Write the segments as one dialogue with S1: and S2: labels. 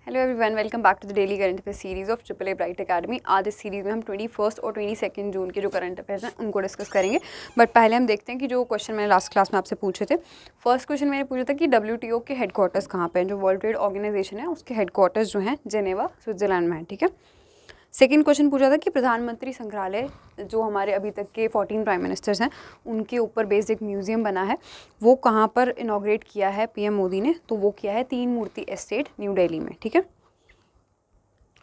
S1: Hello everyone, welcome back to the daily current affair series of triple A bright academy. आज इस series में हम 21 और 22 जून के जो करंट अफेयर्स हैं उनको डिस्कस करेंगे। बट पहले हम देखते हैं कि जो क्वेश्चन मैंने लास्ट क्लास में आपसे पूछे थे। फर्स्ट क्वेश्चन मैंने पूछा था कि WTO के हेडक्वार्टर्स कहाँ पे हैं। जो वर्ल्ड ट्रेड ऑर्गेनाइजेशन है उसके हेडक्वार्टर्स जो हैं जेनेवा, स्विट्जरलैंड में है। ठीक है। सेकेंड क्वेश्चन पूछा था कि प्रधानमंत्री संग्रहालय, जो हमारे अभी तक के 14 प्राइम मिनिस्टर्स हैं उनके ऊपर बेस्ड एक म्यूज़ियम बना है, वो कहाँ पर इनॉग्रेट किया है PM मोदी ने, तो वो किया है 3 मूर्ति एस्टेट, न्यू दिल्ली में। ठीक है।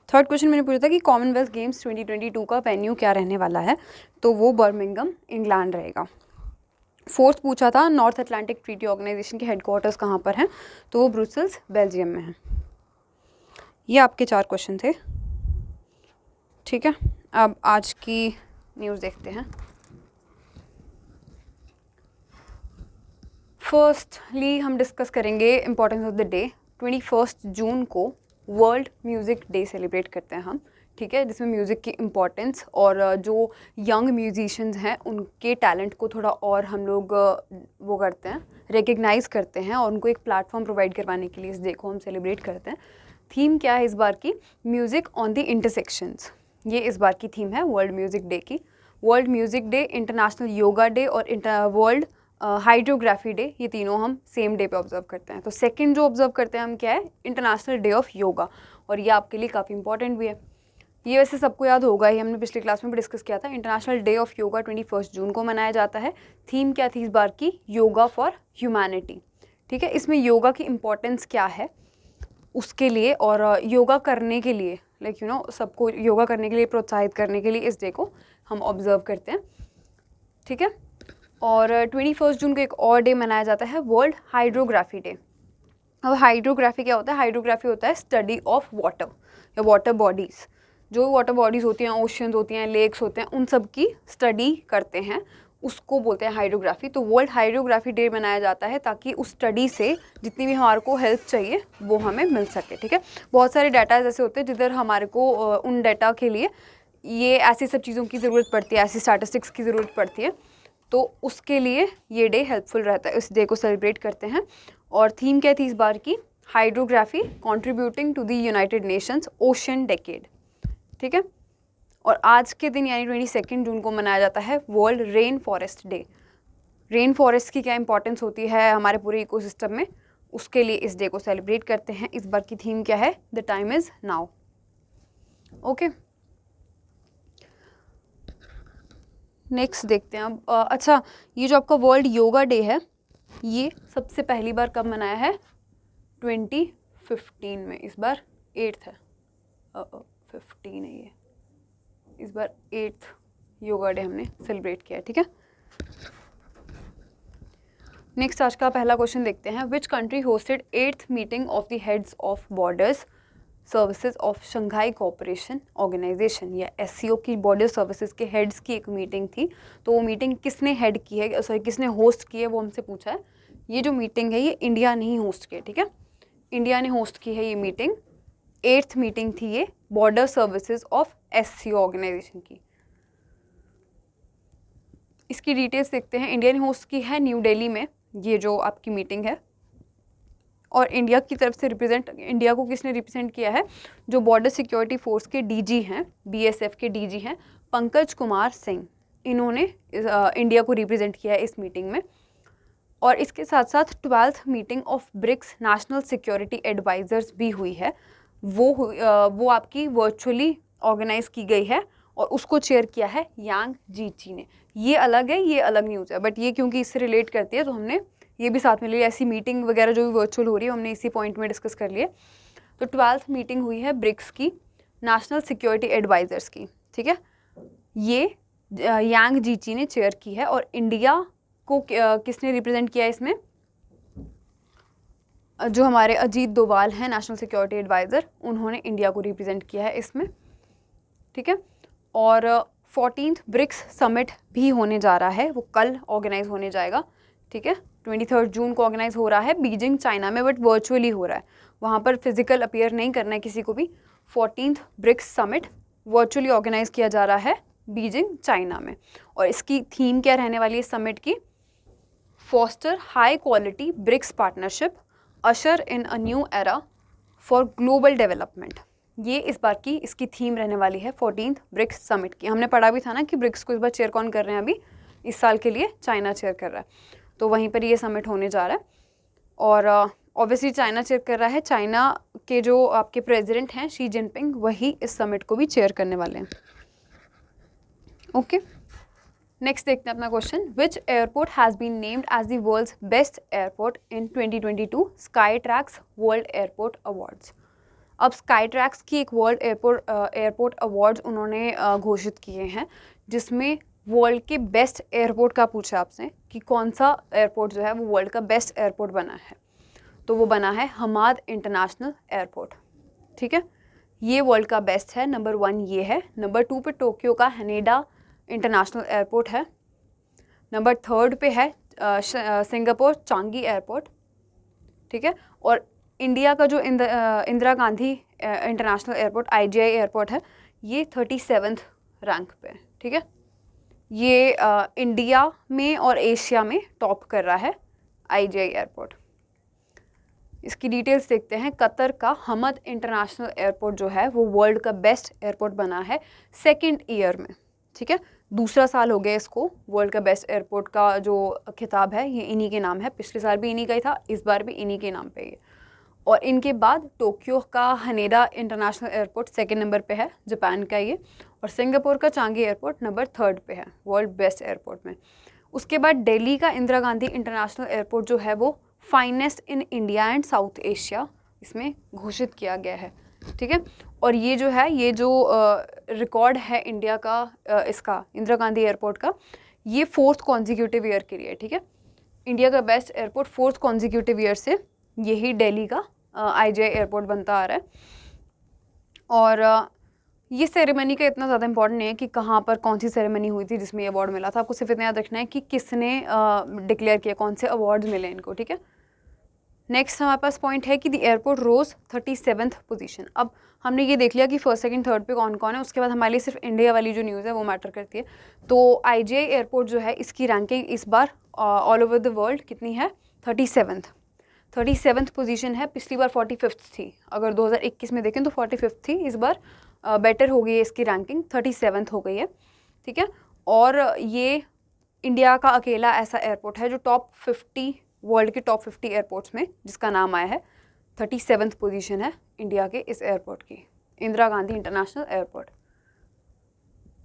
S1: थर्ड क्वेश्चन मैंने पूछा था कि कॉमनवेल्थ गेम्स 2022 का वेन्यू क्या रहने वाला है, तो वो बर्मिंघम, इंग्लैंड रहेगा। फोर्थ पूछा था नॉर्थ अटलांटिक ट्रीटी ऑर्गेनाइजेशन के हेडक्वार्टर्स कहाँ पर हैं, तो वो ब्रुसेल्स, बेल्जियम में है। ये आपके 4 क्वेश्चन थे। ठीक है, अब आज की न्यूज़ देखते हैं। फर्स्टली हम डिस्कस करेंगे इम्पोर्टेंस ऑफ द डे। 21 जून को वर्ल्ड म्यूज़िक डे सेलिब्रेट करते हैं हम। ठीक है, जिसमें म्यूज़िक की इम्पोर्टेंस और जो यंग म्यूजिशियंस हैं उनके टैलेंट को थोड़ा और हम लोग वो करते हैं, रिकग्नाइज़ करते हैं और उनको एक प्लेटफॉर्म प्रोवाइड करवाने के लिए इस डे को हम सेलिब्रेट करते हैं। थीम क्या है इस बार की? Music on the intersections. ये इस बार की थीम है वर्ल्ड म्यूज़िक डे की। World music day, international yoga day और वर्ल्ड हाइड्रोग्राफी डे, ये तीनों हम सेम डे पे ऑब्जर्व करते हैं। तो सेकंड जो ऑब्जर्व करते हैं हम क्या है? इंटरनेशनल डे ऑफ योगा, और ये आपके लिए काफ़ी इंपॉर्टेंट भी है। ये वैसे सबको याद होगा ही, हमने पिछली क्लास में भी डिस्कस किया था। इंटरनेशनल डे ऑफ योगा 21 जून को मनाया जाता है। थीम क्या थी इस बार की? Yoga for humanity. ठीक है, इसमें योगा की इम्पोर्टेंस क्या है उसके लिए और योगा करने के लिए सबको योगा करने के लिए प्रोत्साहित करने के लिए इस डे को हम ऑब्जर्व करते हैं। ठीक है, और 21 जून को एक और डे मनाया जाता है, वर्ल्ड हाइड्रोग्राफी डे। अब हाइड्रोग्राफी क्या होता है? हाइड्रोग्राफी होता है स्टडी ऑफ वाटर या वाटर बॉडीज़। जो वाटर बॉडीज़ होती हैं, ओशंस होती हैं, लेक्स होते हैं, उन सब की स्टडी करते हैं, उसको बोलते हैं हाइड्रोग्राफी। तो वर्ल्ड हाइड्रोग्राफी डे मनाया जाता है ताकि उस स्टडी से जितनी भी हमारे को हेल्प चाहिए वो हमें मिल सके। ठीक है, बहुत सारे डाटा ऐसे होते हैं जिधर हमारे को उन डाटा के लिए ये ऐसी सब चीज़ों की ज़रूरत पड़ती है, ऐसी स्टैटिस्टिक्स की ज़रूरत पड़ती है, तो उसके लिए ये डे हेल्पफुल रहता है। इस डे को सेलिब्रेट करते हैं। और थीम क्या थी इस बार की? Hydrography contributing to the United Nations ocean decade. ठीक है, और आज के दिन यानी 22 जून को मनाया जाता है world rain forest day. Rain forest की क्या इंपॉर्टेंस होती है हमारे पूरे इकोसिस्टम में, उसके लिए इस डे को सेलिब्रेट करते हैं। इस बार की थीम क्या है? The time is now. Okay, next देखते हैं अब। अच्छा, ये जो आपका वर्ल्ड योगा डे है, ये सबसे पहली बार कब मनाया है? 2015 में। इस बार 8th है, 15 है ये। इस बार 8th योगा डे हमने सेलिब्रेट किया है। ठीक है, नेक्स्ट आज का पहला क्वेश्चन देखते हैं। Which country hosted 8th meeting of the heads of borders services of Shanghai cooperation organisation, या SCO की बॉर्डर सर्विसेज के हेड्स की एक मीटिंग थी। तो वो मीटिंग किसने हेड की है, सॉरी किसने होस्ट की है, वो हमसे पूछा है। ये जो मीटिंग है ये इंडिया ने ही होस्ट की है। ठीक है, इंडिया ने होस्ट की है ये मीटिंग। 8th मीटिंग थी ये border services of SCO organisation की। इसकी डिटेल्स देखते हैं। इंडिया ने होस्ट की है न्यू दिल्ली में ये जो आपकी मीटिंग है, और इंडिया की तरफ से इंडिया को किसने रिप्रेजेंट किया है? जो बॉर्डर सिक्योरिटी फोर्स के DG हैं, BSF के DG हैं, पंकज कुमार सिंह, इन्होंने इंडिया को रिप्रेजेंट किया है इस मीटिंग में। और इसके साथ साथ 12th meeting of BRICS national security advisers भी हुई है। वो आपकी वर्चुअली ऑर्गेनाइज की गई है और उसको चेयर किया है यांग जीची ने। ये अलग है, ये अलग न्यूज़ है, बट ये क्योंकि इससे रिलेट करती है तो हमने ये भी साथ में लिया। ऐसी मीटिंग वगैरह जो भी वर्चुअल हो रही है हमने इसी पॉइंट में डिस्कस कर लिए। तो 12th मीटिंग हुई है ब्रिक्स की नेशनल सिक्योरिटी एडवाइजर्स की। ठीक है, ये यांग जीची ने चेयर की है, और इंडिया को किसने रिप्रेजेंट किया है इसमें? जो हमारे अजीत डोभाल हैं नेशनल सिक्योरिटी एडवाइज़र, उन्होंने इंडिया को रिप्रेजेंट किया है इसमें। ठीक है, और 14th ब्रिक्स समिट भी होने जा रहा है, वो कल ऑर्गेनाइज होने जाएगा। ठीक है, 23 जून को ऑर्गेनाइज हो रहा है बीजिंग, चाइना में, बट वर्चुअली हो रहा है। वहाँ पर फिजिकल अपीयर नहीं करना है किसी को भी। 14th BRICS summit virtually organise किया जा रहा है बीजिंग, चाइना में। और इसकी थीम क्या रहने वाली है समिट की? Foster high quality BRICS partnership, usher in a new era for global development. ये इस बार की इसकी थीम रहने वाली है 14th ब्रिक्स समिट की। हमने पढ़ा भी था ना कि ब्रिक्स को इस बार चेयर कौन कर रहे हैं, अभी इस साल के लिए चाइना चेयर कर रहा है, तो वहीं पर ये समिट होने जा रहा है। और ऑब्वियसली चाइना चेयर कर रहा है, चाइना के जो आपके प्रेसिडेंट हैं शी जिनपिंग, वही इस समिट को भी चेयर करने वाले हैं। ओके, नेक्स्ट देखते हैं अपना question. Which airport has been named as the world's best airport in 2022 Skytrax world airport awards. अब स्काई ट्रैक्स की एक वर्ल्ड एयरपोर्ट अवार्ड्स उन्होंने घोषित किए हैं, जिसमें वर्ल्ड के बेस्ट एयरपोर्ट का पूछा आपसे कि कौन सा एयरपोर्ट जो है वो वर्ल्ड का बेस्ट एयरपोर्ट बना है, तो वो बना है हमाद इंटरनेशनल एयरपोर्ट। ठीक है, ये वर्ल्ड का बेस्ट है, नंबर 1 ये है। नंबर 2 पे टोक्यो का हनेडा इंटरनेशनल एयरपोर्ट है। नंबर 3 पे है सिंगापुर चांगी एयरपोर्ट। ठीक है, और इंडिया का जो Indira Gandhi international airport IGI airport है, ये 37th रैंक पे है। ठीक है, ये इंडिया में और एशिया में टॉप कर रहा है IGI एयरपोर्ट। इसकी डिटेल्स देखते हैं। कतर का हमद इंटरनेशनल एयरपोर्ट जो है वो वर्ल्ड का बेस्ट एयरपोर्ट बना है 2nd ईयर में। ठीक है, दूसरा साल हो गया इसको वर्ल्ड का बेस्ट एयरपोर्ट का जो खिताब है ये इन्हीं के नाम है। पिछले साल भी इन्हीं का ही था, इस बार भी इन्हीं के नाम पे ये। और इनके बाद टोक्यो का Haneda international airport 2nd number पे है, जापान का ये। और सिंगापुर का चांगी एयरपोर्ट नंबर 3rd पे है वर्ल्ड बेस्ट एयरपोर्ट में। उसके बाद दिल्ली का इंदिरा गांधी इंटरनेशनल एयरपोर्ट जो है वो finest in India and south Asia इसमें घोषित किया गया है। ठीक है, और ये जो है ये जो रिकॉर्ड है इंडिया का इसका इंदिरा गांधी एयरपोर्ट का, ये 4th कॉन्जिक्यूटिव ईयर के लिए। ठीक है, इंडिया का best airport 4th consecutive year से यही दिल्ली का IGI एयरपोर्ट बनता आ रहा है। और ये सेरेमनी का इतना ज़्यादा इंपॉर्टेंट नहीं है कि कहाँ पर कौन सी सेरेमनी हुई थी जिसमें ये अवार्ड मिला था। आपको सिर्फ इतना याद रखना है कि किसने डिक्लेयर किया, कौन से अवार्ड्स मिले इनको। ठीक है, नेक्स्ट हमारे पास पॉइंट है कि the airport rose 37th position. अब हमने ये देख लिया कि 1st, 2nd, 3rd पे कौन कौन है। उसके बाद हमारे लिए सिर्फ इंडिया वाली जो न्यूज़ है वो मैटर करती है। तो IGI एयरपोर्ट जो है इसकी रैंकिंग इस बार ऑल ओवर द वर्ल्ड कितनी है, 37th पोजीशन है। पिछली बार 45th थी, अगर 2021 में देखें तो 45th थी। इस बार बेटर हो गई है इसकी रैंकिंग, 37th हो गई है। ठीक है, और ये इंडिया का अकेला ऐसा एयरपोर्ट है जो टॉप 50 वर्ल्ड के टॉप 50 एयरपोर्ट्स में जिसका नाम आया है। 37th पोजीशन है इंडिया के इस एयरपोर्ट की, Indira Gandhi international airport.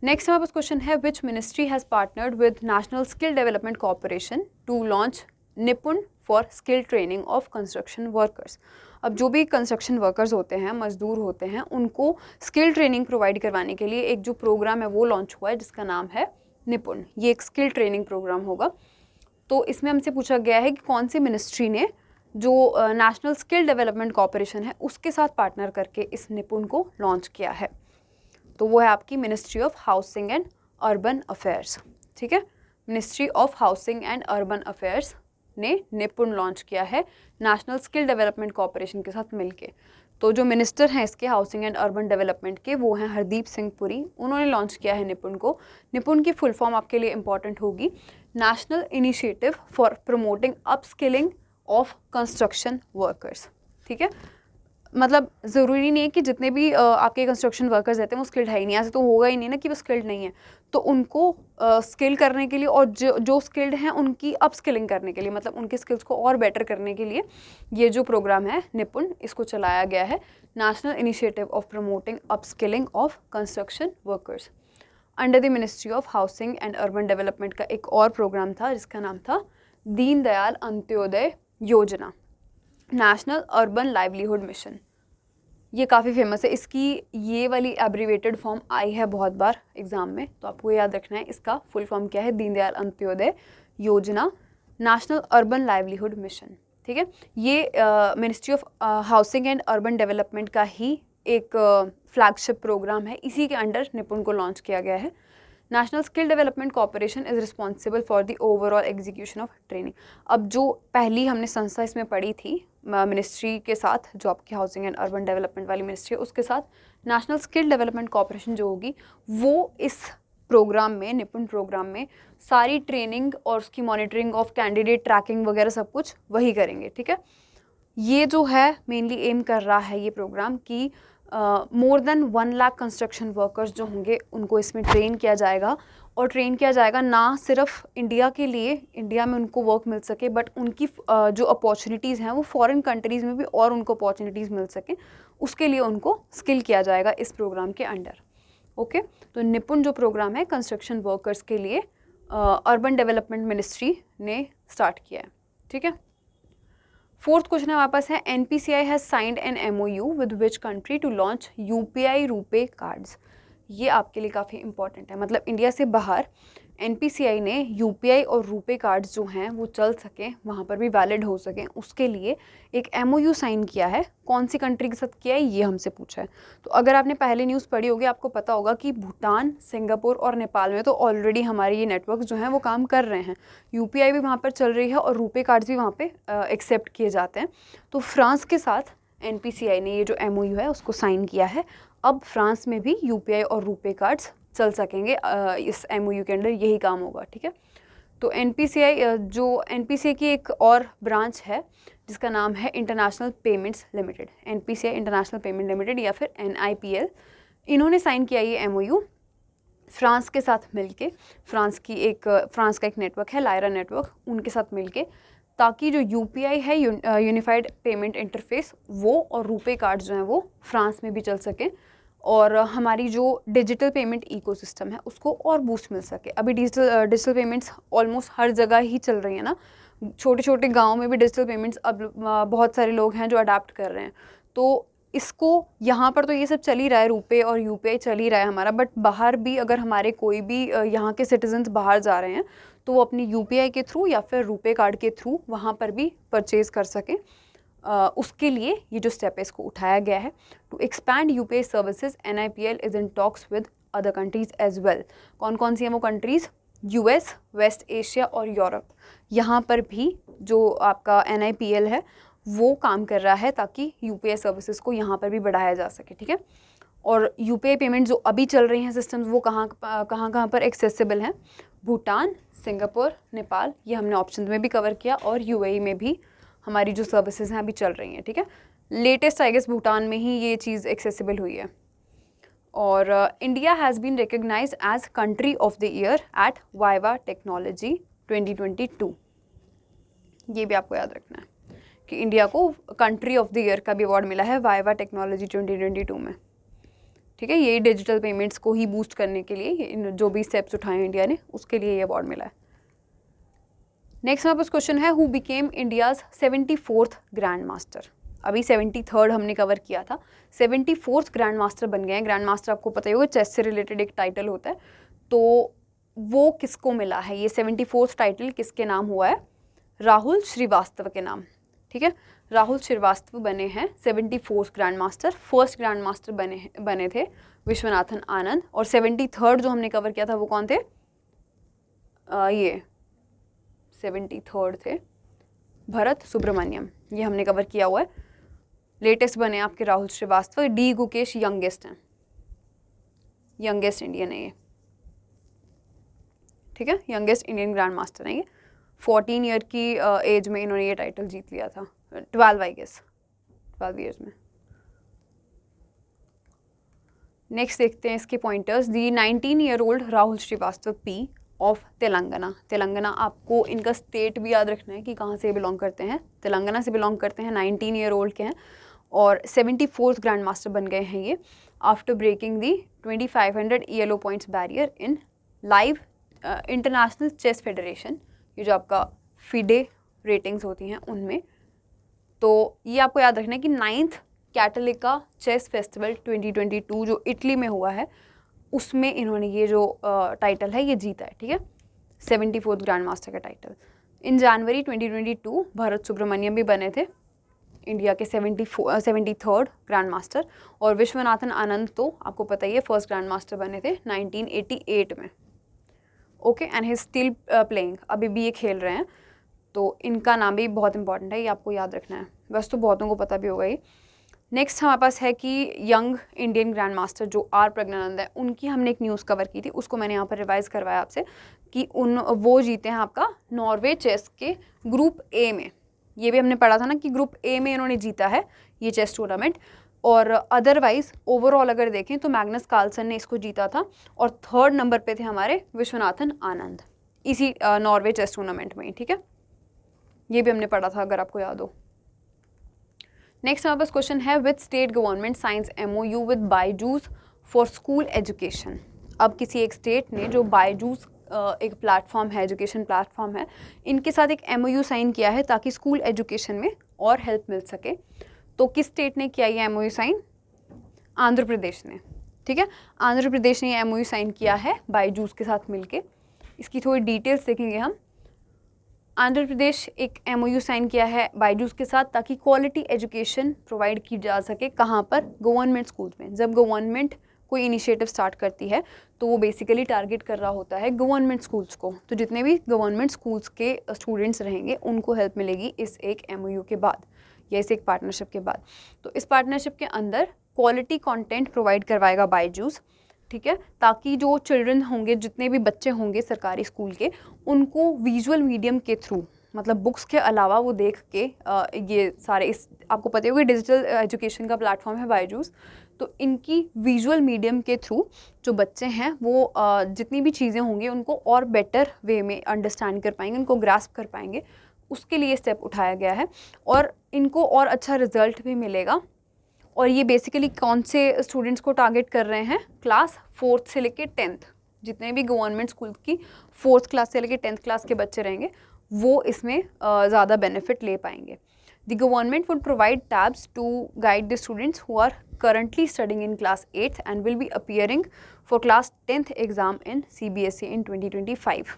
S1: Next हमारे पास क्वेश्चन है which ministry has partnered with national skill development corporation to launch NIPUN for skill training of construction workers. अब जो भी कंस्ट्रक्शन वर्कर्स होते हैं, मजदूर होते हैं, उनको स्किल ट्रेनिंग प्रोवाइड करवाने के लिए एक जो प्रोग्राम है वो लॉन्च हुआ है जिसका नाम है निपुण। ये एक स्किल ट्रेनिंग प्रोग्राम होगा। तो इसमें हमसे पूछा गया है कि कौन सी मिनिस्ट्री ने जो नेशनल स्किल डेवलपमेंट कॉर्पोरेशन है उसके साथ पार्टनर करके इस निपुण को लॉन्च किया है। तो वो है आपकी ministry of housing and urban affairs. ठीक है, ministry of housing and urban affairs ने निपुण लॉन्च किया है नेशनल स्किल डेवलपमेंट कॉर्पोरेशन के साथ मिलके। तो जो मिनिस्टर हैं इसके हाउसिंग एंड अर्बन डेवलपमेंट के वो हैं हरदीप सिंह पुरी, उन्होंने लॉन्च किया है निपुण को। निपुण की फुल फॉर्म आपके लिए इंपॉर्टेंट होगी, national initiative for promoting upskilling of construction workers. ठीक है, मतलब ज़रूरी नहीं है कि जितने भी आपके कंस्ट्रक्शन वर्कर्स रहते हैं वो स्किल्ड है ही नहीं, ऐसे तो होगा ही नहीं ना कि वो स्किल्ड नहीं है। तो उनको स्किल करने के लिए और जो स्किल्ड हैं उनकी अपस्किलिंग करने के लिए, मतलब उनके स्किल्स को और बेटर करने के लिए ये जो प्रोग्राम है निपुण, इसको चलाया गया है। National initiative of promoting upskilling of construction workers under the ministry of housing and urban development का एक और प्रोग्राम था जिसका नाम था दीनदयाल अंत्योदय योजना, नेशनल अर्बन लाइवलीहुड मिशन। ये काफ़ी फेमस है, इसकी ये वाली एब्रीवेटेड फॉर्म आई है बहुत बार एग्जाम में, तो आपको याद रखना है इसका फुल फॉर्म क्या है, दीनदयाल अंत्योदय योजना, नेशनल अर्बन लाइवलीहुड मिशन। ठीक है, ये ministry of housing and urban development का ही एक फ्लैगशिप प्रोग्राम है, इसी के अंडर निपुण को लॉन्च किया गया है। National skill development corporation is responsible for the overall execution of training. अब जो पहली हमने संस्था इसमें पढ़ी थी मिनिस्ट्री के साथ, जो आपकी हाउसिंग एंड अर्बन डेवलपमेंट वाली मिनिस्ट्री है, उसके साथ नेशनल स्किल डेवलपमेंट कॉर्पोरेशन जो होगी वो इस प्रोग्राम में, निपुण प्रोग्राम में सारी ट्रेनिंग और उसकी मॉनिटरिंग ऑफ कैंडिडेट ट्रैकिंग वगैरह सब कुछ वही करेंगे। ठीक है, ये जो है मेनली एम कर रहा है ये प्रोग्राम कि more than 1 lakh construction workers जो होंगे उनको इसमें ट्रेन किया जाएगा, और ट्रेन किया जाएगा ना सिर्फ इंडिया के लिए, इंडिया में उनको वर्क मिल सके, बट उनकी जो अपॉर्चुनिटीज़ हैं वो फॉरेन कंट्रीज़ में भी और उनको अपॉर्चुनिटीज़ मिल सकें, उसके लिए उनको स्किल किया जाएगा इस प्रोग्राम के अंडर। ओके, तो निपुण जो प्रोग्राम है कंस्ट्रक्शन वर्कर्स के लिए अर्बन डेवलपमेंट मिनिस्ट्री ने स्टार्ट किया है। ठीक है, फोर्थ क्वेश्चन हमारे पास है NPCI has signed an MOU with which country to launch UPI RuPay cards. ये आपके लिए काफ़ी इंपॉर्टेंट है, मतलब इंडिया से बाहर NPCI ने UPI और रुपे कार्ड्स जो हैं वो चल सकें, वहाँ पर भी वैलिड हो सकें, उसके लिए एक MOU साइन किया है। कौन सी कंट्री के साथ किया है ये हमसे पूछा है। तो अगर आपने पहले न्यूज़ पढ़ी होगी आपको पता होगा कि भूटान, सिंगापुर और नेपाल में तो ऑलरेडी हमारे ये नेटवर्क जो हैं वो काम कर रहे हैं, UPI भी वहाँ पर चल रही है और रुपे कार्ड्स भी वहाँ पर एक्सेप्ट किए जाते हैं। तो फ्रांस के साथ NPCI ने ये जो MOU है उसको साइन किया है। अब फ्रांस में भी UPI और रुपे कार्ड्स चल सकेंगे, इस MOU के अंडर यही काम होगा। ठीक है, तो NPCI की एक और ब्रांच है जिसका नाम है international payments limited, NPCI international payment limited या फिर NIPL। इन्होंने साइन किया ये MOU फ्रांस के साथ मिलके। फ्रांस का एक नेटवर्क है लायरा नेटवर्क, उनके साथ मिलके, ताकि जो UPI है यूनिफाइड पेमेंट इंटरफेस, वो और रुपे कार्ड जो हैं वो फ्रांस में भी चल सकें, और हमारी जो डिजिटल पेमेंट इकोसिस्टम है उसको और बूस्ट मिल सके। अभी डिजिटल पेमेंट्स ऑलमोस्ट हर जगह ही चल रही है ना, छोटे छोटे गाँव में भी डिजिटल पेमेंट्स अब बहुत सारे लोग हैं जो अडाप्ट कर रहे हैं। तो इसको यहाँ पर तो ये सब चल ही रहा है, रुपे और UPI चल ही रहा है हमारा, बट बाहर भी अगर हमारे कोई भी यहाँ के सिटीजन्स बाहर जा रहे हैं तो वो अपनी UPI के थ्रू या फिर रुपे कार्ड के थ्रू वहाँ पर भी परचेज कर सकें। उसके लिए ये जो स्टेप है इसको उठाया गया है। To expand UPI services NIPL is in talks with other countries as well. कौन कौन सी हैं वो कंट्रीज़? US, वेस्ट एशिया और यूरोप। यहाँ पर भी जो आपका NIPL है वो काम कर रहा है ताकि UPI सर्विसेज को यहाँ पर भी बढ़ाया जा सके। ठीक है, और UPI पेमेंट जो अभी चल रही हैं सिस्टम्स वो कहाँ पर एक्सेसिबल हैं? भूटान, सिंगापुर, नेपाल, ये हमने ऑप्शन में भी कवर किया, और UAE में भी हमारी जो सर्विसेज हैं अभी चल रही हैं। ठीक है, लेटेस्ट आई गेस भूटान में ही ये चीज़ एक्सेसिबल हुई है। और India has been recognised as country of the year at Viva Technology 2022। ये भी आपको याद रखना है कि इंडिया को कंट्री ऑफ द ईयर का भी अवार्ड मिला है वाइवा टेक्नोलॉजी 2022 में। ठीक है, ये डिजिटल पेमेंट्स को ही बूस्ट करने के लिए जो भी स्टेप्स उठाए इंडिया ने, उसके लिए ये अवार्ड मिला है। नेक्स्ट हमारे पास क्वेश्चन है, who became India's 74th grand master. अभी 73rd हमने कवर किया था, 74th ग्रैंड मास्टर बन गए हैं। ग्रैंड मास्टर आपको पता ही होगा चेस से रिलेटेड एक टाइटल होता है, तो वो किसको मिला है? ये 74th टाइटल किसके नाम हुआ है? राहुल श्रीवास्तव के नाम। ठीक है, राहुल श्रीवास्तव बने हैं 74th grand master. First grand master बने थे विश्वनाथन आनंद, और 73rd जो हमने कवर किया था वो कौन थे? ये 73rd थे भरत सुब्रमण्यम, ये हमने कवर किया हुआ है। लेटेस्ट बने आपके राहुल श्रीवास्तव। डी गुकेश यंगेस्ट हैं, यंगेस्ट इंडियन है ये। ठीक है, यंगेस्ट इंडियन ग्रैंड मास्टर है ये। 14 ईयर की एज में इन्होंने ये टाइटल जीत लिया था, 12 आई गेस, 12 ईयर्स में। नेक्स्ट देखते हैं इसके pointers. The 19 year old Rahul Srivastava P of Telangana. Telangana आपको इनका स्टेट भी याद रखना है कि कहाँ से बिलोंग करते हैं। तेलंगाना से बिलोंग करते हैं, 19 ईयर ओल्ड के हैं, और 74th ग्रैंड मास्टर बन गए हैं ये after breaking the 2500 ELO points barrier in live international chess federation, ये जो आपका फिडे रेटिंग्स होती हैं उनमें। तो ये आपको याद रखना है कि 9th कैटलिका चेस फेस्टिवल 2022 जो इटली में हुआ है उसमें इन्होंने ये जो टाइटल है ये जीता है। ठीक है, 74th ग्रैंड मास्टर का टाइटल। इन जनवरी 2022 भरत सुब्रमण्यम भी बने थे इंडिया के 73rd ग्रैंड मास्टर, और विश्वनाथन आनंद तो आपको पता ही है फर्स्ट ग्रैंड मास्टर बने थे 1988 में। Okay, and he still playing, अभी भी ये खेल रहे हैं, तो इनका नाम भी बहुत इंपॉर्टेंट है, ये आपको याद रखना है। बस तो बहुतों को पता भी होगा ये। नेक्स्ट हमारे पास है कि यंग इंडियन ग्रैंड मास्टर जो आर प्रज्ञानंद है, उनकी हमने एक न्यूज़ कवर की थी, उसको मैंने यहाँ पर रिवाइज़ करवाया आपसे कि वो जीते हैं आपका नॉर्वे चेस के ग्रुप ए में। ये भी हमने पढ़ा था ना कि ग्रुप ए में इन्होंने जीता है ये चेस टूर्नामेंट, और अदरवाइज ओवरऑल अगर देखें तो मैग्नस कार्लसन ने इसको जीता था, और थर्ड नंबर पे थे हमारे विश्वनाथन आनंद इसी नॉर्वे चेस टूर्नामेंट में ही, ठीक है। ये भी हमने पढ़ा था अगर आपको याद हो। नेक्स्ट हमारे पास क्वेश्चन है, with state government science MOU with Byju's for school education. अब किसी एक स्टेट ने, जो बायजूस एक प्लेटफॉर्म है, एजुकेशन प्लेटफॉर्म है, इनके साथ एक MOU साइन किया है ताकि स्कूल एजुकेशन में और हेल्प मिल सके। तो किस स्टेट ने किया ये MOU साइन? आंध्र प्रदेश ने, ठीक है। आंध्र प्रदेश ने ये MOU साइन किया है बायजूस के साथ मिलके। इसकी थोड़ी डिटेल्स देखेंगे हम। आंध्र प्रदेश एक MOU साइन किया है बायजूस के साथ ताकि क्वालिटी एजुकेशन प्रोवाइड की जा सके। कहाँ पर? गवर्नमेंट स्कूल्स में। जब गवर्नमेंट कोई इनिशिएटिव स्टार्ट करती है तो वो बेसिकली टारगेट कर रहा होता है गवर्नमेंट स्कूल्स को। तो जितने भी गवर्नमेंट स्कूल्स के स्टूडेंट्स रहेंगे उनको हेल्प मिलेगी इस एक MOU के बाद, या इस एक पार्टनरशिप के बाद। तो इस पार्टनरशिप के अंदर क्वालिटी कंटेंट प्रोवाइड करवाएगा बायजूस, ठीक है, ताकि जो चिल्ड्रन होंगे, जितने भी बच्चे होंगे सरकारी स्कूल के, उनको विजुअल मीडियम के थ्रू, मतलब बुक्स के अलावा वो देख के ये सारे, इस आपको पता होगा डिजिटल एजुकेशन का प्लेटफॉर्म है बायजूस, तो इनकी विजुअल मीडियम के थ्रू जो बच्चे हैं वो जितनी भी चीज़ें होंगी उनको और बेटर वे में अंडरस्टैंड कर पाएंगे, उनको ग्रास्प कर पाएंगे। उसके लिए स्टेप उठाया गया है और इनको और अच्छा रिजल्ट भी मिलेगा। और ये बेसिकली कौन से स्टूडेंट्स को टारगेट कर रहे हैं? क्लास 4th से लेके 10th, जितने भी गवर्नमेंट स्कूल की 4th क्लास से लेके 10th क्लास के बच्चे रहेंगे वो इसमें ज़्यादा बेनिफिट ले पाएंगे। The government would provide tabs to guide the students who are currently studying in class 8th and will be appearing for class 10th exam in CBSE in 2025,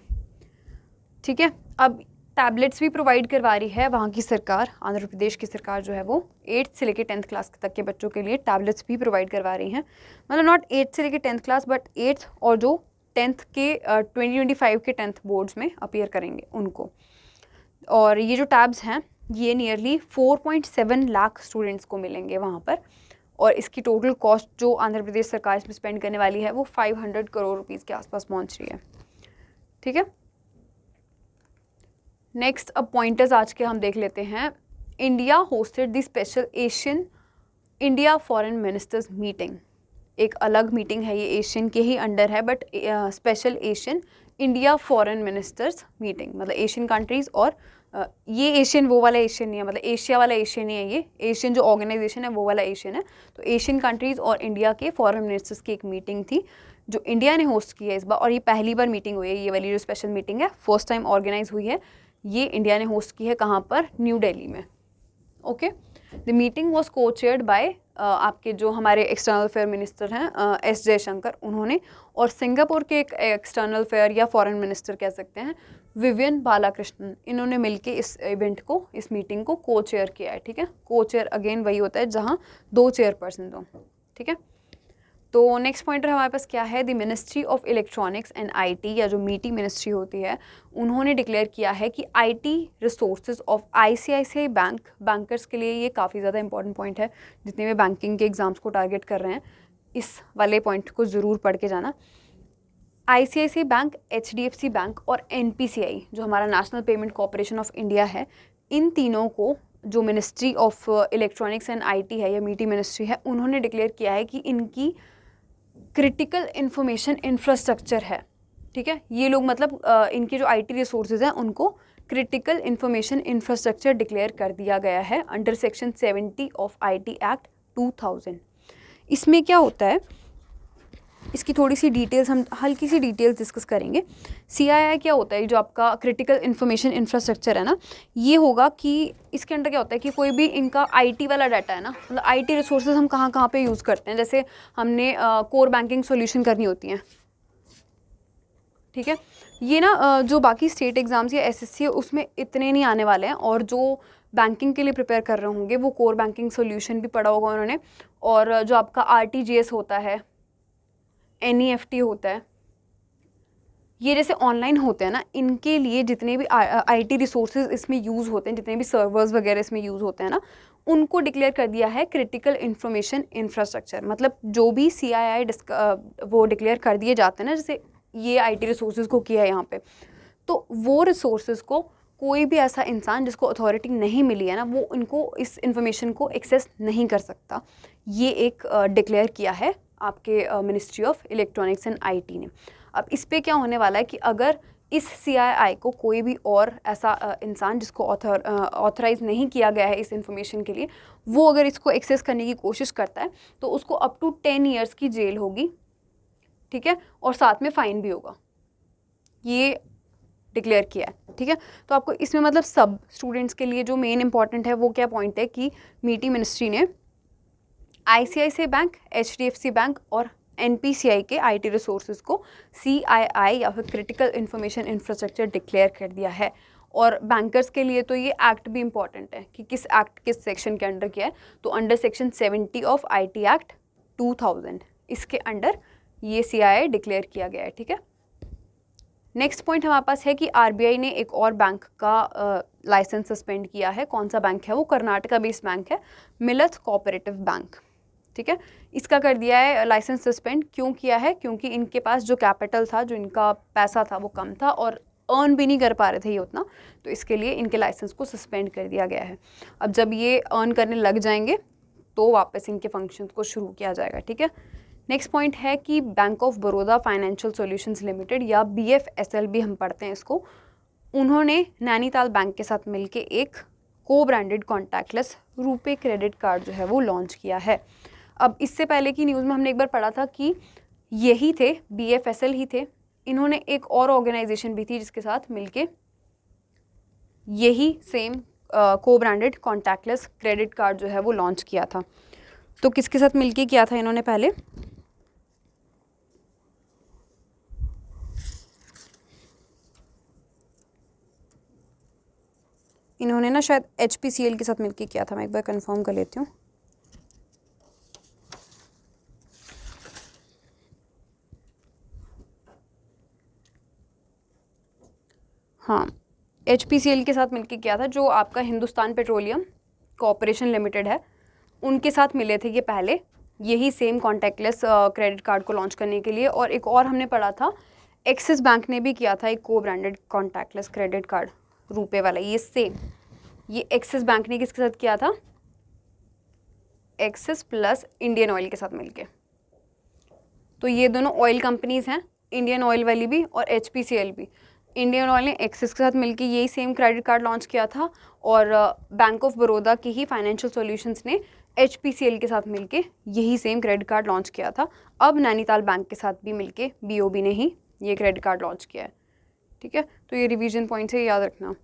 S1: ठीक है। अब टैबलेट्स भी प्रोवाइड करवा रही है वहाँ की सरकार, आंध्र प्रदेश की सरकार जो है वो 8th से लेके 10th क्लास तक के बच्चों के लिए टैबलेट्स भी प्रोवाइड करवा रही हैं। मतलब नॉट 8th से लेके 10th क्लास, बट 8th और जो 10th के 2025 के 10th बोर्ड्स में अपीयर करेंगे उनको। और ये जो टैब्स हैं ये नियरली 4.7 लाख स्टूडेंट्स को मिलेंगे वहाँ पर, और इसकी टोटल कॉस्ट जो आंध्र प्रदेश सरकार इसमें स्पेंड करने वाली है वो 500 करोड़ रुपीज़ के आसपास पहुँच रही है, ठीक है। नेक्स्ट अब पॉइंटर्स आज के हम देख लेते हैं। India hosted the special Asian India foreign ministers meeting. एक अलग मीटिंग है, ये एशियन के ही अंडर है, but special Asian India foreign ministers meeting, मतलब एशियन कंट्रीज़। और ये एशियन वो वाला एशियन नहीं है, मतलब एशिया वाला एशियन नहीं है, ये एशियन जो ऑर्गेनाइजेशन है वो वाला एशियन है। तो एशियन कंट्रीज़ और इंडिया के फॉरेन मिनिस्टर्स की एक मीटिंग थी जो इंडिया ने होस्ट की है इस बार, और ये पहली बार मीटिंग हुई है। ये वाली जो स्पेशल मीटिंग है फर्स्ट टाइम ऑर्गेनाइज हुई है, ये इंडिया ने होस्ट की है। कहाँ पर? न्यू दिल्ली में, ओके। द मीटिंग वॉज को चेयर्ड बाय आपके जो हमारे एक्सटर्नल अफेयर मिनिस्टर हैं S जयशंकर, उन्होंने, और सिंगापुर के एक एक्सटर्नल अफेयर या फॉरेन मिनिस्टर कह सकते हैं विवियन बालाकृष्णन, इन्होंने मिलके इस इवेंट को, इस मीटिंग को को चेयर किया है, ठीक है। को चेयर अगेन वही होता है जहाँ 2 चेयरपर्सन हो, ठीक है। तो नेक्स्ट पॉइंटर हमारे पास क्या है? The ministry of electronics and IT, या जो मीटी मिनिस्ट्री होती है, उन्होंने डिक्लेयर किया है कि IT resources of ICICI bank, bankers के लिए ये काफ़ी ज़्यादा इंपॉर्टेंट पॉइंट है। जितने भी बैंकिंग के एग्जाम्स को टारगेट कर रहे हैं इस वाले पॉइंट को ज़रूर पढ़ के जाना। ICICI बैंक, HDFC बैंक और NPCI जो हमारा national payment corporation of India है, इन तीनों को जो ministry of electronics and IT है या मीटी मिनिस्ट्री है, उन्होंने डिक्लेयर किया है कि इनकी क्रिटिकल इंफॉर्मेशन इंफ्रास्ट्रक्चर है, ठीक है। ये लोग मतलब इनके जो IT रिसोर्सेज हैं उनको क्रिटिकल इंफॉर्मेशन इंफ्रास्ट्रक्चर डिक्लेयर कर दिया गया है under section 70 of IT act 2000। इसमें क्या होता है, इसकी थोड़ी सी डिटेल्स, हम हल्की सी डिटेल्स डिस्कस करेंगे। CII क्या होता है? जो आपका क्रिटिकल इंफॉर्मेशन इंफ्रास्ट्रक्चर है ना, ये होगा कि इसके अंदर क्या होता है कि कोई भी इनका IT वाला डाटा है ना, मतलब IT रिसोर्सेज हम कहाँ कहाँ पे यूज़ करते हैं। जैसे हमने कोर बैंकिंग सॉल्यूशन करनी होती हैं, ठीक है। ये ना जो बाकी स्टेट एग्ज़ाम्स या SSC है उसमें इतने नहीं आने वाले हैं, और जो बैंकिंग के लिए प्रिपेयर कर रहे होंगे वो कोर बैंकिंग सॉल्यूशन भी पढ़ा होगा उन्होंने। और जो आपका RTGS होता है, NEFT होता है, ये जैसे ऑनलाइन होते हैं ना, इनके लिए जितने भी IT रिसोर्सेज इसमें यूज़ होते हैं, जितने भी सर्वर्स वगैरह इसमें यूज़ होते हैं ना, उनको डिक्लेयर कर दिया है क्रिटिकल इंफॉर्मेशन इंफ्रास्ट्रक्चर। मतलब जो भी CII वो डिक्लेयर कर दिए जाते हैं ना, जैसे ये IT रिसोर्सेज को किया है यहाँ पे, तो वो रिसोर्सेज को कोई भी ऐसा इंसान जिसको अथॉरिटी नहीं मिली है ना, वो इनको इस इंफॉर्मेशन को एक्सेस नहीं कर सकता। ये एक डिक्लेयर किया है आपके ministry of electronics and IT ने। अब इस पे क्या होने वाला है कि अगर इस CII को कोई भी और ऐसा इंसान जिसको ऑथराइज नहीं किया गया है इस इंफॉर्मेशन के लिए, वो अगर इसको एक्सेस करने की कोशिश करता है तो उसको अप टू 10 ईयर्स की जेल होगी, ठीक है, और साथ में फ़ाइन भी होगा। ये डिक्लेयर किया है, ठीक है। तो आपको इसमें मतलब सब स्टूडेंट्स के लिए जो मेन इंपॉर्टेंट है वो क्या पॉइंट है कि मीटी मिनिस्ट्री ने ICICI बैंक, HDFC बैंक और NPCI के IT रिसोर्सेज को CII या फिर क्रिटिकल इंफॉर्मेशन इंफ्रास्ट्रक्चर डिक्लेयर कर दिया है। और बैंकर्स के लिए तो ये एक्ट भी इम्पॉर्टेंट है कि किस एक्ट किस सेक्शन के अंडर किया है। तो under section 70 of IT act 2000 इसके अंडर ये CII डिक्लेयर किया गया है, ठीक है। नेक्स्ट पॉइंट हमारे पास है कि RBI ने एक और बैंक का लाइसेंस सस्पेंड किया है। कौन सा बैंक है वो? कर्नाटका बेस्ड बैंक है, मिलथ कोऑपरेटिव बैंक, ठीक है। इसका कर दिया है लाइसेंस सस्पेंड। क्यों किया है? क्योंकि इनके पास जो कैपिटल था, जो इनका पैसा था वो कम था और अर्न भी नहीं कर पा रहे थे ये उतना, तो इसके लिए इनके लाइसेंस को सस्पेंड कर दिया गया है। अब जब ये अर्न करने लग जाएंगे तो वापस इनके फंक्शन को शुरू किया जाएगा, ठीक है। नेक्स्ट पॉइंट है कि bank of Baroda financial solutions limited या BFSL भी हम पढ़ते हैं इसको, उन्होंने नैनीताल बैंक के साथ मिलके एक को branded contactless RuPay credit card जो है वो लॉन्च किया है। अब इससे पहले की न्यूज़ में हमने एक बार पढ़ा था कि यही थे, BFSL ही थे। इन्होंने एक और ऑर्गेनाइजेशन भी थी जिसके साथ मिलके यही सेम को ब्रांडेड कॉन्टैक्टलेस क्रेडिट कार्ड जो है वो लॉन्च किया था। तो किसके साथ मिलके किया था इन्होंने? पहले इन्होंने ना शायद HPCL के साथ मिलके किया था, मैं एक बार कंफर्म कर लेती हूँ। हाँ, HPCL के साथ मिलके किया था, जो आपका हिंदुस्तान पेट्रोलियम कॉरपोरेशन लिमिटेड है, उनके साथ मिले थे ये पहले यही सेम कॉन्टैक्टलेस क्रेडिट कार्ड को लॉन्च करने के लिए। और एक और हमने पढ़ा था एक्सिस बैंक ने भी किया था एक को ब्रांडेड कॉन्टैक्टलेस क्रेडिट कार्ड रुपए वाला, ये सेम। ये एक्सिस बैंक ने किसके साथ किया था? एक्सिस प्लस इंडियन ऑयल के साथ मिलके। तो ये दोनों ऑयल कंपनीज हैं, इंडियन ऑयल वाली भी और HPCL भी। इंडियन ऑयल ने एक्सिस के साथ मिलके यही सेम क्रेडिट कार्ड लॉन्च किया था और बैंक ऑफ बड़ौदा की ही फाइनेंशियल सॉल्यूशंस ने HPCL के साथ मिलके यही सेम क्रेडिट कार्ड लॉन्च किया था। अब नैनीताल बैंक के साथ भी मिलके BOB ने ही ये क्रेडिट कार्ड लॉन्च किया है, ठीक है। तो ये रिवीजन पॉइंट है, याद रखना।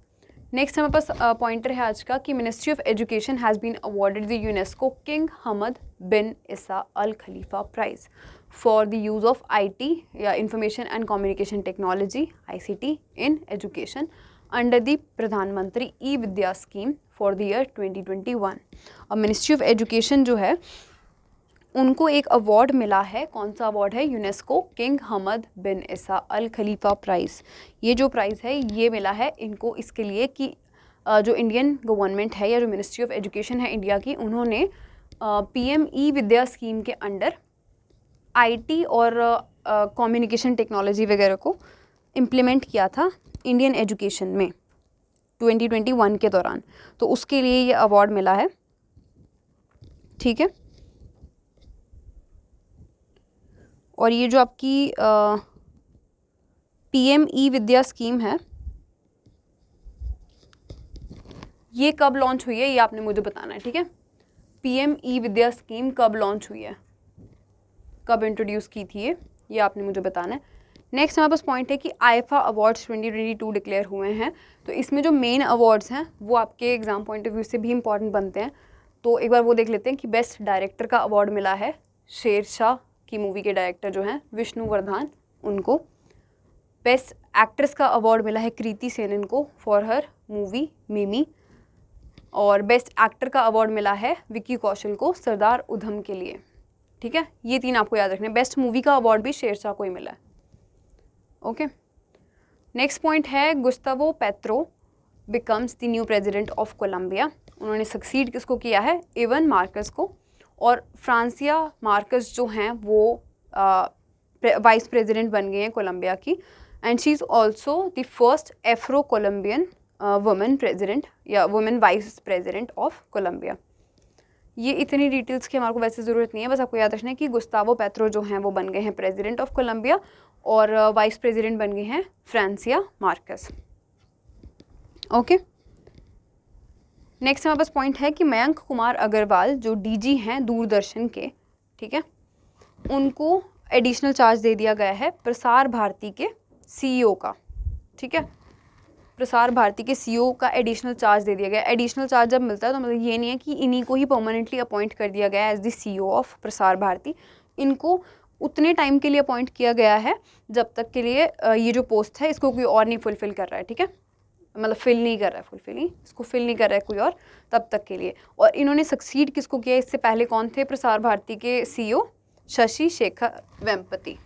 S1: नेक्स्ट हमारे पास पॉइंटर है आज का कि ministry of education has been awarded the UNESCO King Hamad bin Isa Al Khalifa prize for the use of IT या information and communication technology ICT in education under the Pradhanmantri eVidya scheme for the year 2021। अब ministry of education जो है उनको एक award मिला है। कौन सा अवार्ड है? UNESCO King Hamad bin Isa Al Khalifa price. ये जो प्राइज़ है ये मिला है इनको इसके लिए कि जो इंडियन गवर्नमेंट है या जो मिनिस्ट्री ऑफ एजुकेशन है इंडिया की, उन्होंने PM ई-विद्या स्कीम के अंडर IT और कम्युनिकेशन टेक्नोलॉजी वगैरह को इम्प्लीमेंट किया था इंडियन एजुकेशन में 2021 के दौरान। तो उसके लिए ये अवार्ड मिला है, ठीक है। और ये जो आपकी PM ई-विद्या स्कीम है ये कब लॉन्च हुई है ये आपने मुझे बताना है, ठीक है। PM ई-विद्या स्कीम कब लॉन्च हुई है, कब इंट्रोड्यूस की थी ये आपने मुझे बताना है। नेक्स्ट हमारे पास पॉइंट है कि IFA अवार्ड्स 2022 डिक्लेयर हुए हैं। तो इसमें जो मेन अवार्ड्स हैं वो आपके एग्ज़ाम पॉइंट ऑफ व्यू से भी इंपॉर्टेंट बनते हैं। तो एक बार वो देख लेते हैं कि बेस्ट डायरेक्टर का अवार्ड मिला है शेरशाह की मूवी के डायरेक्टर जो हैं विष्णुवर्धन उनको। बेस्ट एक्ट्रेस का अवार्ड मिला है कृति सेनन को फॉर हर मूवी मिमी। और बेस्ट एक्टर का अवार्ड मिला है विक्की कौशल को सरदार उधम के लिए, ठीक है। ये 3 आपको याद रखने हैं। बेस्ट मूवी का अवार्ड भी शेरशाह को ही मिला है, ओके। नेक्स्ट पॉइंट है Gustavo Petro becomes the new president of Colombia. उन्होंने सक्सीड किसको किया है? इवन मार्कस को। और फ्रांसिया मार्कस जो हैं वो वाइस प्रेसिडेंट बन गए हैं कोलंबिया की। And she is also the first Afro Colombian women president या women vice president of Colombia. ये इतनी डिटेल्स की हमारे को वैसे ज़रूरत नहीं है, बस आपको याद रखना है कि गुस्तावो पेट्रो जो हैं वो बन गए हैं प्रेसिडेंट ऑफ कोलंबिया और वाइस प्रेसिडेंट बन गए हैं फ्रांसिया मार्केस। ओके, नेक्स्ट हमारे पास पॉइंट है कि मयंक कुमार अग्रवाल जो डीजी हैं दूरदर्शन के, ठीक है, उनको एडिशनल चार्ज दे दिया गया है प्रसार भारती के सीईओ का। ठीक है, प्रसार भारती के सीईओ का एडिशनल चार्ज दे दिया गया। एडिशनल चार्ज जब मिलता है तो मतलब ये नहीं है कि इन्हीं को ही परमानेंटली अपॉइंट कर दिया गया as the CEO of Prasar Bharati. इनको उतने टाइम के लिए अपॉइंट किया गया है जब तक के लिए ये जो पोस्ट है इसको कोई और नहीं फुलफ़िल कर रहा है। ठीक है, मतलब फिल नहीं कर रहा है, इसको फिल नहीं कर रहा है कोई और तब तक के लिए। और इन्होंने सक्सीड किसको किया? इससे पहले कौन थे प्रसार भारती के सीईओ? शशि शेखर वेम्पति।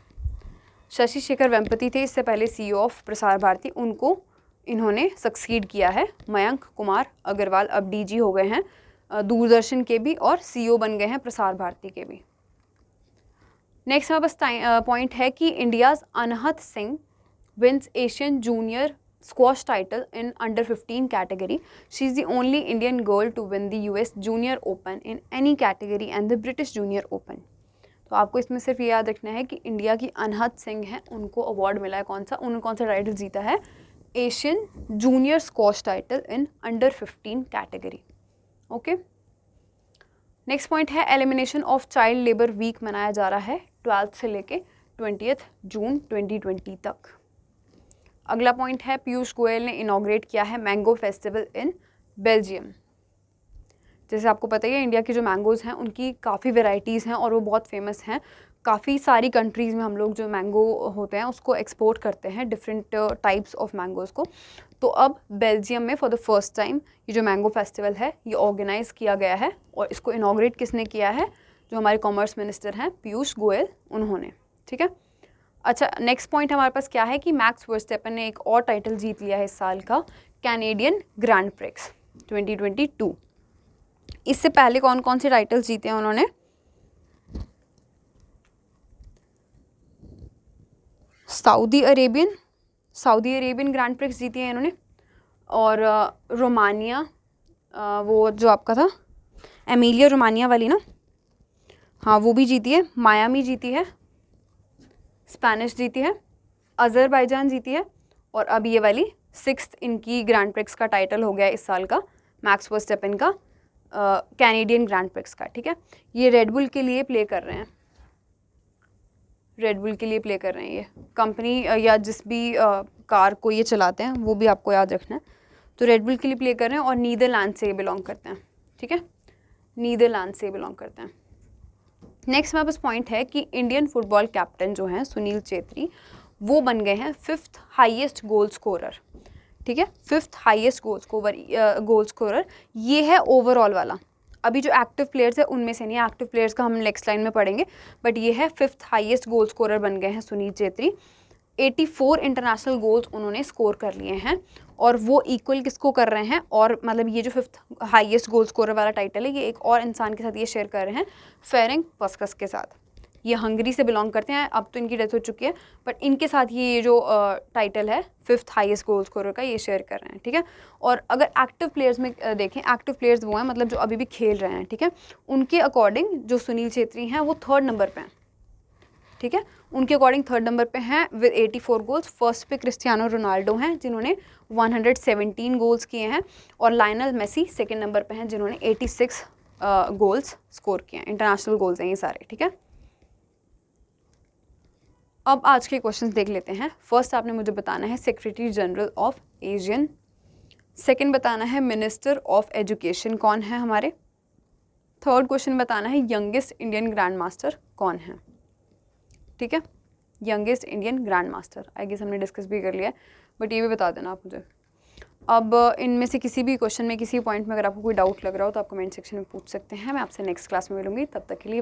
S1: शशि शेखर वेम्पति थे इससे पहले सीईओ ऑफ प्रसार भारती, उनको इन्होंने सक्सीड किया है। मयंक कुमार अग्रवाल अब डीजी हो गए हैं दूरदर्शन के भी और सीईओ बन गए हैं प्रसार भारती के भी। नेक्स्ट हमारे पास पॉइंट है कि India's Anahat Singh wins Asian junior squash title in under 15 category. She is the only Indian girl to win the US junior open in any category and the British junior open. तो आपको इसमें सिर्फ ये याद रखना है कि इंडिया की अनहत सिंह हैं, उनको अवार्ड मिला है कौन सा, उन्होंने कौन सा टाइटल जीता है? Asian junior squash title in under 15 category. Okay, next point है elimination of child labour week मनाया जा रहा है 12 से लेके 20 जून 2020 तक। अगला पॉइंट है पीयूष गोयल ने इनॉग्रेट किया है मैंगो फेस्टिवल इन बेल्जियम। जैसे आपको पता ही है इंडिया के जो मैंगोज़ हैं उनकी काफ़ी वेराइटीज़ हैं और वो बहुत फेमस हैं। काफ़ी सारी कंट्रीज़ में हम लोग जो मैंगो होते हैं उसको एक्सपोर्ट करते हैं, डिफरेंट टाइप्स ऑफ मैंगोज़ को। तो अब बेल्जियम में फॉर द फर्स्ट टाइम ये जो मैंगो फेस्टिवल है ये ऑर्गेनाइज़ किया गया है और इसको इनॉग्रेट किसने किया है? जो हमारे कॉमर्स मिनिस्टर हैं पीयूष गोयल, उन्होंने। ठीक है, अच्छा, नेक्स्ट पॉइंट हमारे पास क्या है कि मैक्स वर्स्टेपन ने एक और टाइटल जीत लिया है इस साल का, कैनेडियन ग्रैंड प्रिक्स 2022। इससे पहले कौन कौन से टाइटल जीते हैं उन्होंने? सऊदी अरेबियन ग्रैंड प्रिक्स जीती है इन्होंने, और रोमानिया, वो जो आपका था एमिलिया रोमानिया वाली ना, हाँ वो भी जीती है। मायामी जीती है, स्पेनिश जीती है, अज़रबैजान जीती है, और अब ये वाली 6th इनकी ग्रैंड प्रिक्स का टाइटल हो गया इस साल का मैक्स वर्स्टेपन का, कैनेडियन ग्रैंड प्रिक्स का। ठीक है, ये रेडबुल के लिए प्ले कर रहे हैं, रेडबुल के लिए प्ले कर रहे हैं ये कंपनी, या जिस भी कार को ये चलाते हैं वो भी आपको याद रखना है। तो रेडबुल के लिए प्ले कर रहे हैं और नीदरलैंड से बिलोंग करते हैं। ठीक है, नीदरलैंड से बिलोंग करते हैं। नेक्स्ट हमारे पास पॉइंट है कि इंडियन फुटबॉल कैप्टन जो हैं सुनील छेत्री, वो बन गए हैं 5th हाईएस्ट गोल स्कोरर। ठीक है, 5th हाईएस्ट गोल स्कोरर ये है ओवरऑल वाला। अभी जो एक्टिव प्लेयर्स है उनमें से नहीं है, एक्टिव प्लेयर्स का हम नेक्स्ट लाइन में पढ़ेंगे, बट ये है 5th हाईएस्ट गोल स्कोरर बन गए हैं सुनील छेत्री। 84 इंटरनेशनल गोल्स उन्होंने स्कोर कर लिए हैं और वो इक्वल किसको कर रहे हैं? और मतलब ये जो 5th हाईएस्ट गोल स्कोरर वाला टाइटल है ये एक और इंसान के साथ ये शेयर कर रहे हैं, फेरेंक पस्कस के साथ। ये हंगरी से बिलोंग करते हैं, अब तो इनकी डेथ हो चुकी है, बट इनके साथ ये जो टाइटल है 5th हाईएस्ट गोल स्कोरर का ये शेयर कर रहे हैं। ठीक है, और अगर एक्टिव प्लेयर्स में देखें, एक्टिव प्लेयर्स वो हैं मतलब जो अभी भी खेल रहे हैं। ठीक है, उनके अकॉर्डिंग जो सुनील छेत्री हैं वो 3rd नंबर पे हैं। ठीक है, उनके अकॉर्डिंग 3rd नंबर पे हैं विद 84 गोल्स। फर्स्ट पे क्रिस्टियानो रोनाल्डो हैं जिन्होंने 117 गोल्स किए हैं, और लायनल मेसी 2nd नंबर पे हैं जिन्होंने 86 गोल्स स्कोर किए हैं। इंटरनेशनल गोल्स हैं ये सारे। ठीक है, अब आज के क्वेश्चंस देख लेते हैं। फर्स्ट आपने मुझे बताना है secretary general of Asian, second बताना है मिनिस्टर ऑफ एजुकेशन कौन है हमारे, थर्ड क्वेश्चन बताना है यंगेस्ट इंडियन ग्रैंड मास्टर कौन है। ठीक है, youngest Indian grandmaster I guess हमने डिस्कस भी कर लिया है, बट ये भी बता देना आप मुझे। अब इनमें से किसी भी क्वेश्चन में, किसी पॉइंट में अगर आपको कोई डाउट लग रहा हो तो आप कमेंट सेक्शन में पूछ सकते हैं। मैं आपसे नेक्स्ट क्लास में मिलूंगी, तब तक के लिए